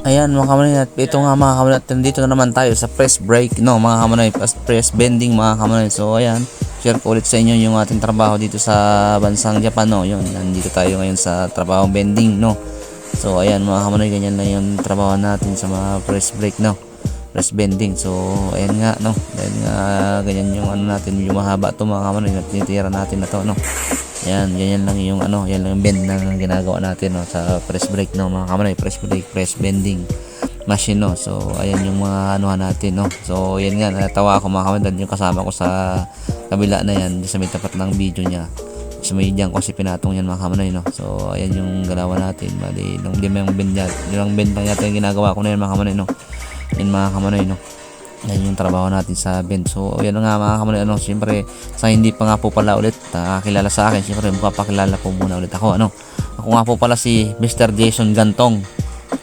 Ayan mga kamanay, at ito nga mga kamanay, at nandito na naman tayo sa press brake, no mga kamanay, press bending mga kamanay. So ayan, share ko ulit sa inyo yung ating trabaho dito sa bansang Japan, no. Yun, nandito tayo ngayon sa trabaho bending, no. So ayan mga kamanay, ganyan lang yung trabaho natin sa mga press brake, no, press bending. So ayan nga, no, dahil nga ganyan yung ano natin, yung mahaba to mga kamanay, na tinitira natin na to, no. Yan, ganyan lang yung ano, yan lang yung bend na ginagawa natin, no, sa press brake, no mga kamanay, press brake, press bending machine, no. So ayan yung mga anuhan natin, no. So yan nga, natawa ako mga kamanay dahil yung kasama ko sa kabila na yan, sa may tapat ng video niya, sa may diyan ko kasi pinatong yan mga kamanay, no. So ayan yung galawan natin, bali nung lima yung bend yan, yung bend lang yata yung ginagawa ko na yan mga kamanay, no. Yan mga kamanay, no. Yan yung trabaho natin sa bend. So yan nga mga kamanay, ano, siyempre sa hindi pa nga po pala ulit nakakilala sa akin, siyempre magpapakilala po muna ulit ako, ano. Ako nga po pala si Mr. Jason Gantong,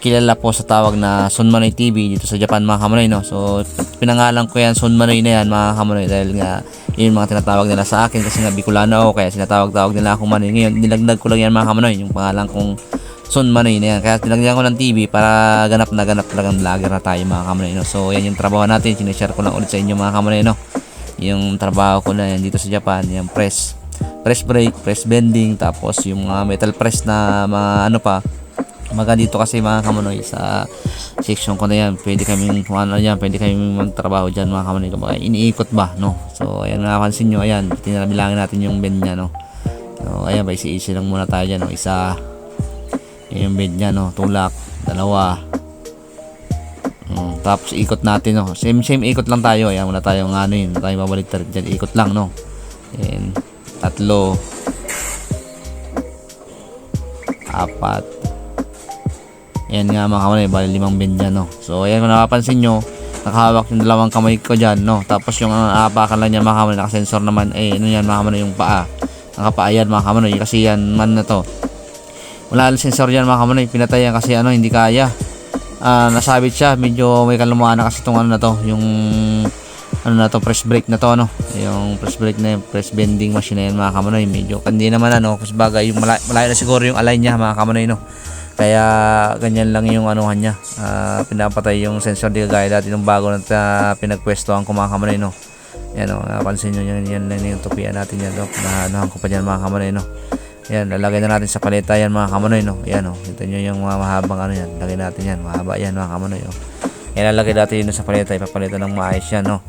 kilala po sa tawag na Sunmanay TV dito sa Japan mga kamanay, no. So pinangalan ko yan Sunmanay na yan mga kamanay dahil nga yun yung mga tinatawag nila sa akin, kasi nga Bicolano ako, kaya sinatawag-tawag nila akong Manay. Ngayon nilagdag ko lang yan mga kamanay, yung pangalan kong Sunmanay na yan, kaya tinagyan ko ng TV para ganap na ganap talagang vlogger na tayo mga kamanay, no. So yan yung trabaho natin, sinishare ko lang ulit sa inyo mga kamanay, no. Yung trabaho ko na yan dito sa Japan, yung press brake, press bending, tapos yung mga metal press na mga ano pa. Maga dito kasi mga kamanay sa section ko na yan, pwede kaming ano yan, pwede kaming magtrabaho dyan mga kamanay, kumbaga iniikot ba, no. So ayan, napansin nyo, ayan, tinabilangin natin yung bend nya, no. So ayan, ba isi-isi lang muna tayo dyan, no. Isa yung bend nya, no, tulak, dalawa, tapos ikot natin, no. Same ikot lang tayo, ayan, wala tayong ano yun, wala tayong babaliktad dyan, ikot lang, no. Ayan, tatlo, apat. Ayan nga mga kamanay, bali 5 bend yan, no. So ayan, kung napapansin nyo, nakahawak yung dalawang kamay ko dyan, no. Tapos yung aapakan lang niya mga kamanay, nakasensor naman, ano yan mga kamanay, yung paa, nakapaa yan mga kamanay, kasi yan man na to, wala lang sensor yan mga kamanay, pinatay yan kasi ano, hindi kaya, nasabit siya, medyo may kalumaan na kasi itong ano na to, yung ano na to, press brake na to, no. Yung press brake na yung press bending machine na yan mga kamanay, medyo hindi naman ano, kasi bagay yung malayo na siguro yung align niya mga kamanay, no. Kaya ganyan lang yung anuhan niya, pinapatay yung sensor, di kagaya dati nung bago na pinagpwestohan ko mga kamanay, no. Yan, no, napansin nyo, yan lang yung tupian natin yan, no. Nahanuhan ko pa dyan mga kamanay, no. Yan, lalagay na natin sa paleta yan mga kamanay, no. Yan, no, ito nyo yung mga mahabang ano yan, lagay natin yan, mahaba yan mga kamanay, no. Yan, lalagay natin yun sa paleta, ipapalita ng maayos yan, no,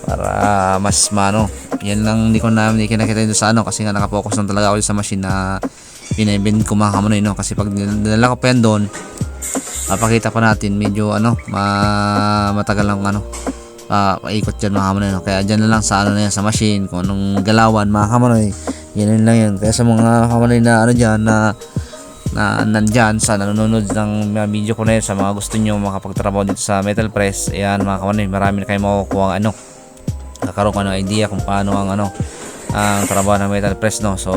para mas mano. Yan lang, hindi kinakita yun sa ano, kasi nga nakapokus lang talaga ako sa machine na pinibend ko mga kamanay, no. Kasi pag dinala ko pa yan doon, mapakita pa natin, medyo ano, matagal lang ano, paikot dyan mga kamanay, no. Kaya dyan na lang sa ano na yan, sa machine, kung anong galawan mga kamanay, yan lang yan. Kaya sa mga kamanay na ano dyan, na nandyan sa nanonood ng video ko na yun, sa mga gusto nyo makapagtrabaho dito sa metal press, ayan mga kamanay, marami na kayo makukuha ano, nakaroon ka ng idea kung paano ang ano, ang trabaho ng metal press, no. So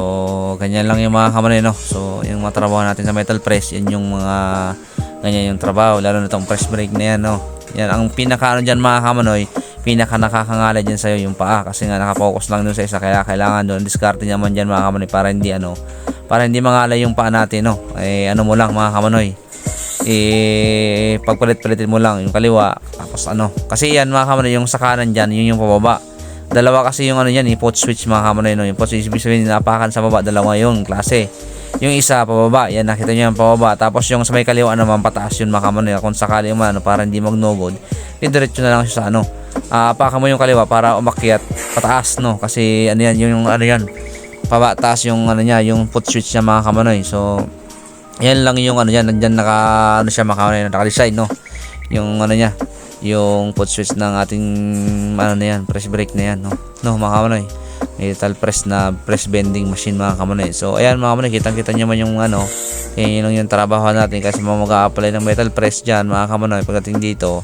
ganyan lang yung mga kamanay, no. So yung mga trabaho natin sa metal press, yan yung mga ganyan yung trabaho, lalo na itong press brake na yan, no. Yan ang pinaka ano dyan mga kamanay, pinaka nakakangala dyan sa'yo yung paa, kasi nga nakapokus lang dun sa isa, kaya kailangan doon diskarte naman dyan mga kamanay, para hindi ano, para hindi mangalay yung paa natin, no. Ano mo lang mga kamanay, pagpalit-palitin mo lang yung kaliwa, tapos ano, kasi yan mga kamanay, yung sa kanan dyan, yun yung pababa. Dalawa kasi yung ano yan, pot switch mga kamanay, no. Yung pot switch, ibig sabihin napakan sa baba, dalawa yung klase. Yung isa pababa, yan nakita nyo yung pababa. Tapos yung sa may kaliwa naman pataas yun mga kamanay, kung sakali man ano, para hindi magnogod, diretso na lang siya sa ano, apakan mo yung kaliwa para umakyat pataas, no. Kasi ano yan, yung ano yan, pababa taas yung ano niya, yung pot switch niya mga kamanay. So yan lang yung ano yan, nandyan naka ano siya mga kamanay, naka-design, no, yung ano niya, yung pot switch ng ating ano na yan, press brake na yan, no, mga kamanay, metal press na press bending machine mga kamanay. So ayan mga kamanay, kitang-kita nyo man yung ano, yun lang yung trabaho natin, kasi mag-a-apply ng metal press dyan mga kamanay. Pagdating dito,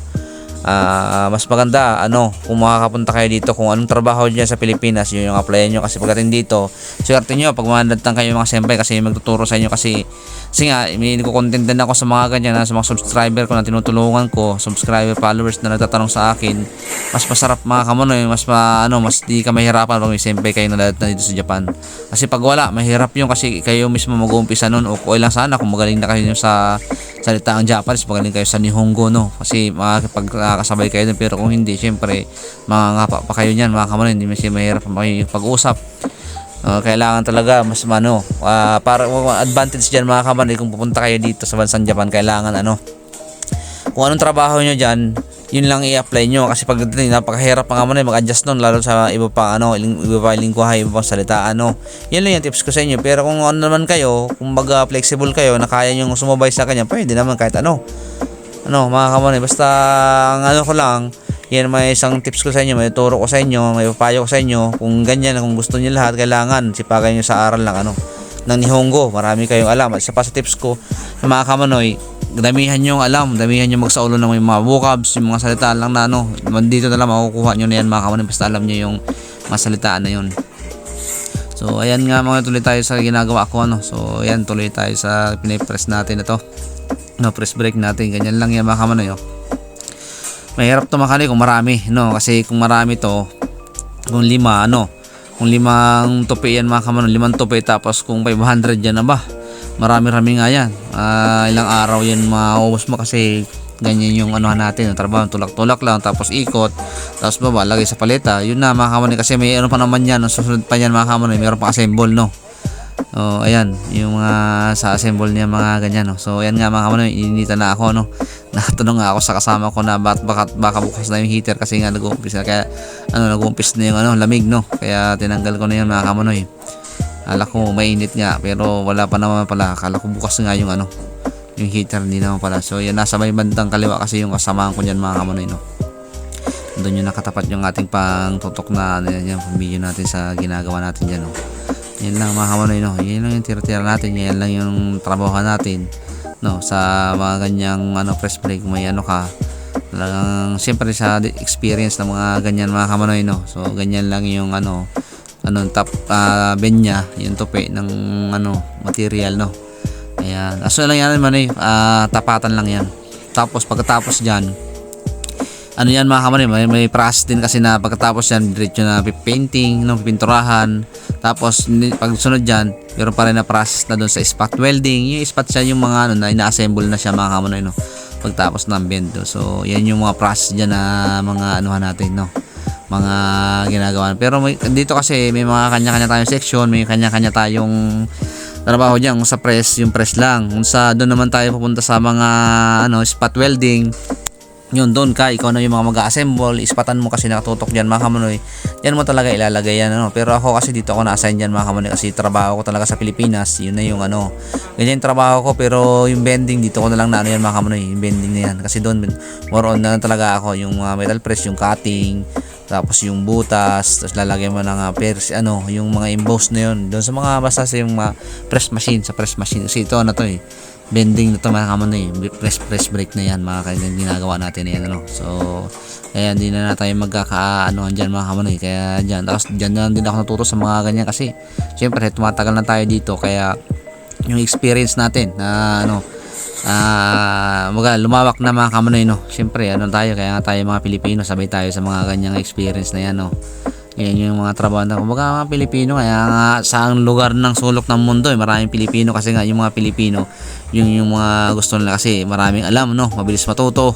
mas maganda ano, kung makakapunta kayo dito, kung anong trabaho dyan sa Pilipinas, yun yung applyan nyo. Kasi pagdating dito, swerte nyo pag manadatan kayo mga sempay, kasi magtuturo sa inyo, kasi nga may content din ako sa mga ganyan, sa mga subscriber ko na tinutulungan ko, subscriber followers na nagtatanong sa akin. Mas masarap mga kamonoy, mas mas di ka mahirapan pag may sempay kayo na dito sa Japan. Kasi pag wala, mahirap yung, kasi kayo mismo mag-uumpisa nun. O okay lang sana kung magaling na kayo sa salita ang Japanese, magaling kayo sa Nihongo, no, kasi makakapagkasabay kayo dun. Pero kung hindi, syempre mga pa kayo niyan mga kamanay, hindi mas mahirap pag-uusap. Kailangan talaga mas para advantage diyan mga kamanay kung pupunta kayo dito sa bansang Japan. Kailangan kung anong trabaho nyo dyan, yun lang i-apply nyo. Kasi pag napakahirap pa nga mag-adjust nun, lalo sa iba pa iba pa lingwahe, iba pang salita Yan lang yung tips ko sa inyo. Pero kung ano naman kayo, kung flexible kayo na kaya nyo sumabay sa kanya, pwede naman kahit mga kamanay. Basta ang ko lang, yan may isang tips ko sa inyo, may turo ko sa inyo, may papayo ko sa inyo. Kung ganyan, kung gusto niyo lahat, kailangan sipagan nyo sa aral ng ng Nihongo. Marami kayong alam. At isa pa sa tips ko sa mga kamanoy, damihan nyo alam, damihan nyo magsaulo ng mga vocabs, yung mga salita lang na dito na lang makukuha nyo na yan mga kamanoy, basta alam nyo yung mga salitaan na yun. So ayan nga mga, tuloy tayo sa ginagawa ko So ayan, tuloy tayo sa pinipress natin ito, press break natin, ganyan lang yan mga kamanoy. Mahirap to makali kung marami, kasi kung marami to, kung kung 5 tupi yan mga kamanoy, 5 tupi, tapos kung 500 yan marami-rami nga yan. Ilang araw yan maubos mo, kasi ganyan yung natin, trabaho, tulak-tulak lang, tapos ikot, tapos lagay sa paleta. Yun na mga kamanay, kasi may pa naman yan, susunod pa yan mga kamanay, mayroon pa assemble ayan, yung mga sa assemble niya mga ganyan So ayan nga mga kamanay, ininitan na ako nakatanong nga ako sa kasama ko na baka bukas na yung heater, kasi nga nag-uumpis na, kaya nag-uumpis na yung lamig kaya tinanggal ko na yan mga kamanay. Akala ko mainit nga, pero wala pa naman pala. Akala ko bukas nga yung yung heater, hindi naman pala. So yan, nasa may bandang kaliwa kasi yung kasamahan ko dyan mga kamanay Doon yung nakatapat yung ating pang tutok na yung video natin sa ginagawa natin dyan Yan lang mga kamanay Yan lang yung tira-tira natin, yan lang yung trabaho natin sa mga ganyang press break. May ka talagang, siyempre sa experience ng mga ganyan mga kamanay So ganyan lang yung top benya, yung tupi ng material ayan, aso lang yan tapatan lang yan. Tapos pagkatapos dyan, yan mga kamanay, may process din kasi na pagkatapos yan, diretso na painting, pinturahan. Tapos pagsunod dyan, meron pa rin na process na doon sa spot welding. Yung spot siya, yung mga na ina-assemble na siya mga kamanay pagtapos ng bend. So yan yung mga process dyan na mga natin mga ginagawa. Pero dito kasi may mga kanya-kanya tayong section, may kanya-kanya tayong trabaho diyan. Kung sa press, yung press lang. Kung sa doon naman tayo pupunta sa mga spot welding, yun doon ikaw na yung mga mag-assemble, ispatan mo kasi nakatutok diyan mga kamanoy. Diyan mo talaga ilalagay yan Pero ako kasi dito ako na-assign diyan mga kamanoy, kasi trabaho ko talaga sa Pilipinas. Yun na yung ganyan yung trabaho ko. Pero yung bending dito ko na lang yan mga kamanoy, yung bending na yan. Kasi doon more on na talaga ako yung metal press, yung cutting, tapos yung butas, tapos lalagyan mo ng yung mga emboss na yun doon sa mga basta sa yung mga press machine, kasi ito bending na ito mga kamanay, press break na yan mga kailan ginagawa natin yan so kaya hindi na tayo magkakaanoan dyan mga kamanay, kaya dyan, tapos dyan na lang din ako naturo sa mga ganyan, kasi syempre tumatagal na tayo dito, kaya yung experience natin na lumawak na mga kamanoy Siyempre tayo, kaya nga tayo mga Pilipino, sabay tayo sa mga ganyang experience na yan Yan yung mga trabaho na mga Pilipino, kaya nga sa lugar ng sulok ng mundo maraming Pilipino, kasi nga yung mga Pilipino yung mga gusto nila, kasi maraming alam mabilis matuto.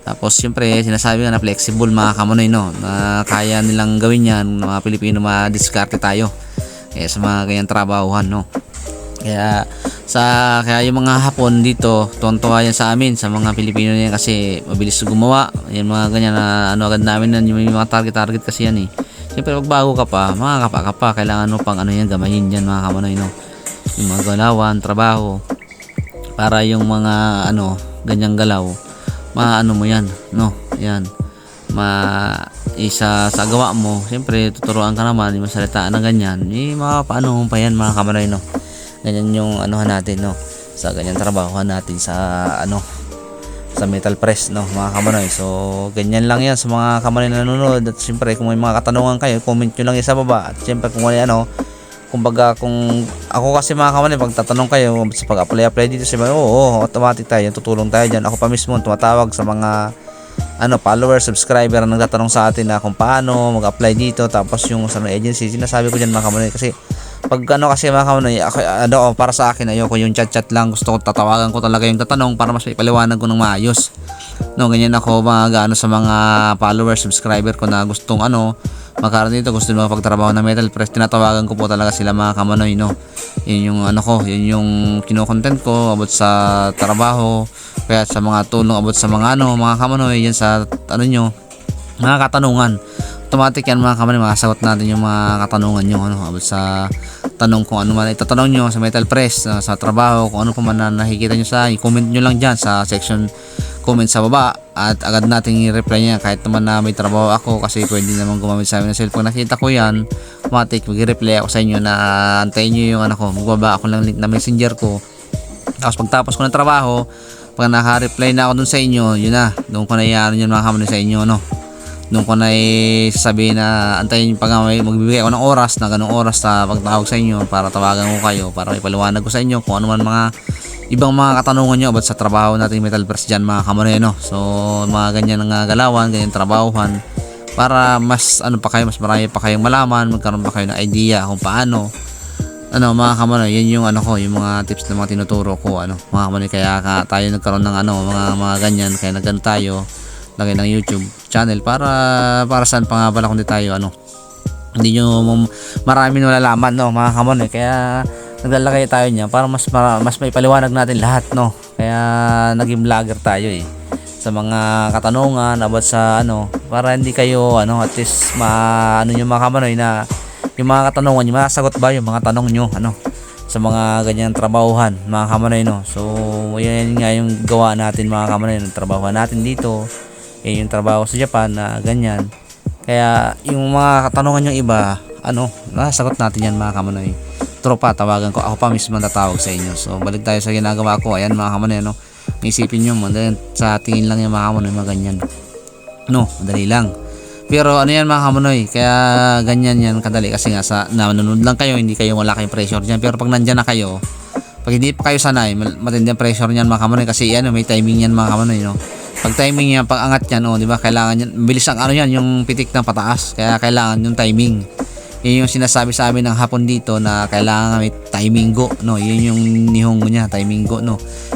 Tapos siyempre sinasabi nga na flexible mga kamanoy na kaya nilang gawin yan, mga Pilipino, madiskarte tayo sa mga ganyang trabahuhan Kaya yung mga Hapon dito, tuwan-tuwa yan sa amin, sa mga Pilipino yan, kasi mabilis gumawa. Yan mga ganyan na agad namin yung mga target kasi yan Siyempre pag bago ka pa, makakapa ka pa, kailangan pang yan, gamayin yan mga kamanoy yung mga galawan, trabaho, para yung mga ganyang galaw, mo yan yan, isa sa gawa mo. Siyempre tuturuan ka naman, yung masalitaan na ganyan, paano pa yan mga kamanoy ganyan yung natin sa ganyan trabaho natin sa sa metal press mga kamanoy. So ganyan lang yan sa mga kamanoy na nanonood. At siyempre kung may mga katanungan kayo, comment nyo lang yan sa baba. At siyempre kung kumbaga kung ako kasi mga kamanoy, pag tatanong kayo sa pag-apply dito sa automatic tayo, tutulong tayo dyan. Ako pa mismo tumatawag sa mga followers, subscriber na nagtatanong sa atin na kung paano mag-apply dito. Tapos yung sa agency, sinasabi ko dyan mga kamanoy, kasi Pag ano kasi mga kamanoy, ako, para sa akin ayoko yung chat lang, gusto ko tatawagan ko talaga yung tatanong para mas maipaliwanag ko ng maayos. No, ganyan ako mga sa mga followers, subscriber ko na gustong magkaroon dito, gusto nyo magpagtrabaho ng Metal Press, tinatawagan ko po talaga sila mga kamanoy, no. Yun yung yun yung kino-content ko about sa trabaho, kaya sa mga tulong about sa mga mga kamanoy, yan sa nyo, mga katanungan. Automatic yan mga kamanoy, makasagot natin yung mga katanungan nyo about sa tanong kung ano man itatanong nyo sa Metal Press, sa trabaho, kung ano pa man na nakikita nyo comment nyo lang dyan sa section comment sa baba at agad nating i-reply niya kahit naman na may trabaho ako, kasi pwede naman gumamit sa amin ng cellphone. Nakita ko yan, automatic mag-reply ako sa inyo na antayin nyo yung magbaba ako ng link na messenger ko. Tapos pagtapos ko ng trabaho, pag naka-reply na ako dun sa inyo, yun na, doon ko na i-ano yun mga kamanoy sa inyo, doon ko na sasabihin na antayin pag magbibigay ako ng oras na ganung oras sa pagtawag sa inyo para tawagan ko kayo, para ipaliwanag ko sa inyo kung ano man mga ibang mga katanungan nyo about sa trabaho natin Metal Press dyan mga kamanoy, so mga ganyan ng galawan, ganyan trabahuhan, para mas pa kayo, mas marami pa kayong malaman, magkaroon pa kayo ng idea kung paano mga kamanoy. Yan yung yung mga tips na mga tinuturo ko mga kamanoy, kaya tayo nagkaroon ng mga ganyan, kaya nagano tayo lagay ng YouTube channel para saan pa nga pala kundi tayo hindi nyo marami nalalaman mga kamanoy, kaya naglalagay tayo niya para mas may paliwanag natin lahat, kaya naging vlogger tayo sa mga katanungan about sa para hindi kayo at least nyo mga kamanoy na yung mga katanungan nyo, masagot ba yung mga tanong nyo sa mga ganyang trabahuhan mga kamanoy, so yan nga yung gawa natin mga kamanoy, ng trabahuhan natin dito, yung trabaho sa Japan na ganyan. Kaya yung mga katanungan yung iba nasagot natin yan mga kamanoy. Tropa, tawagan ko, ako pa mismo tatawag sa inyo. So balik tayo sa ginagawa ko. Ayan mga kamanoy, isipin nyo sa tingin lang yung mga kamanoy, mga ganyan, madali lang, pero yan mga kamanoy, kaya ganyan yan kadali, kasi nga sa nanonood lang kayo, wala kayong pressure dyan. Pero pag nandyan na kayo, pag hindi pa kayo sanay, matindi ang pressure nyan mga kamanoy, kasi may timing yan mga kamanoy, pag timing yan, pag angat yan, di ba, kailangan yan, bilis ang yan, yung pitik ng pataas, kaya kailangan yung timing. Yun yung sinasabi sa amin ng hapon dito, na kailangan may timing go, yun yung nihongo niya, timing go,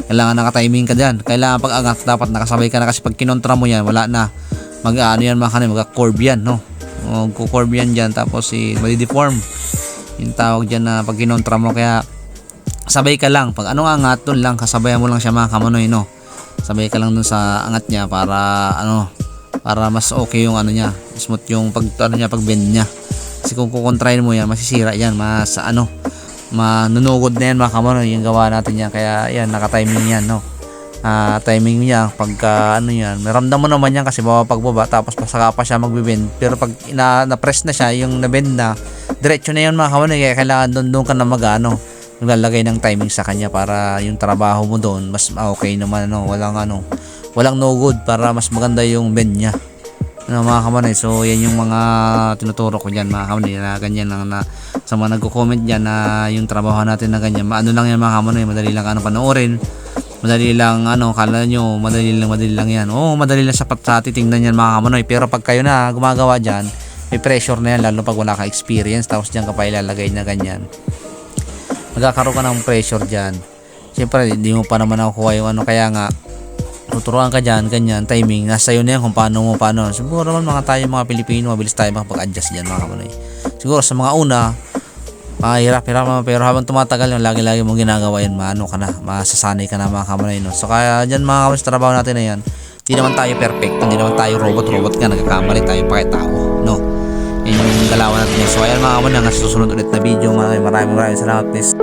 kailangan naka-timing ka dyan, kailangan pag angat dapat nakasabay ka na, kasi pag kinontra mo yan, wala na, yan mga kanay, magka-curve yan, magko-curve yan dyan, tapos madi-deform yung tawag dyan na pag kinontra mo, kaya sabay ka lang, pag angat, dun lang, kasabayan mo lang siya mga kamanoy, sabay ka lang dun sa angat niya para para mas okay yung niya, smooth yung pag bend niya. Kasi kung kukontrahin mo yan, masisira yan, manunugod na yan mga kamanoy, yung gawa natin yan. Kaya yan, naka-timing yan, timing niya, pagka yan, maramdam mo naman yan kasi pagbaba, tapos saka pa siya magbibend. Pero pag na-press na siya, yung na-bend na, diretso na yan mga kamanoy, kaya kailangan doon ka na maglalagay ng timing sa kanya para yung trabaho mo doon mas okay naman, walang no good, para mas maganda yung bend niya, mga kamanoy. So yan yung mga tinuturo ko dyan mga kamanoy, na ganyan lang, na sa mga nagko-comment dyan na yung trabaho natin na ganyan, lang yan mga kamanoy, madali lang panoorin, madali lang kala nyo madali lang yan, madali lang sa titingnan yan mga kamanoy. Pero pag kayo na gumagawa dyan, may pressure na yan, lalo pag wala ka experience, tapos dyan ka pa ilalagay na ganyan, magkakaroon ka ng pressure dyan. Siyempre hindi mo pa naman nakukuha yung kaya nga tuturuan ka dyan, ganyan, timing, nasa iyo na yan kung paano. Siguro naman mga Pilipino, mabilis tayo makapag-adjust dyan mga kamanoy. Siguro sa mga una hirap, pero habang tumatagal yung lagi-lagi mong ginagawa yan, masasanay ka na mga kamanoy, So kaya dyan mga kamanoy, sa trabaho natin na yan, hindi naman tayo perfect, hindi naman tayo robot nga, nagkakamali tayo pa kay tao, yun yung galawan natin yan. So ayan mga kamanoy, hanggang sa susunod ulit na video, maraming salamat, please.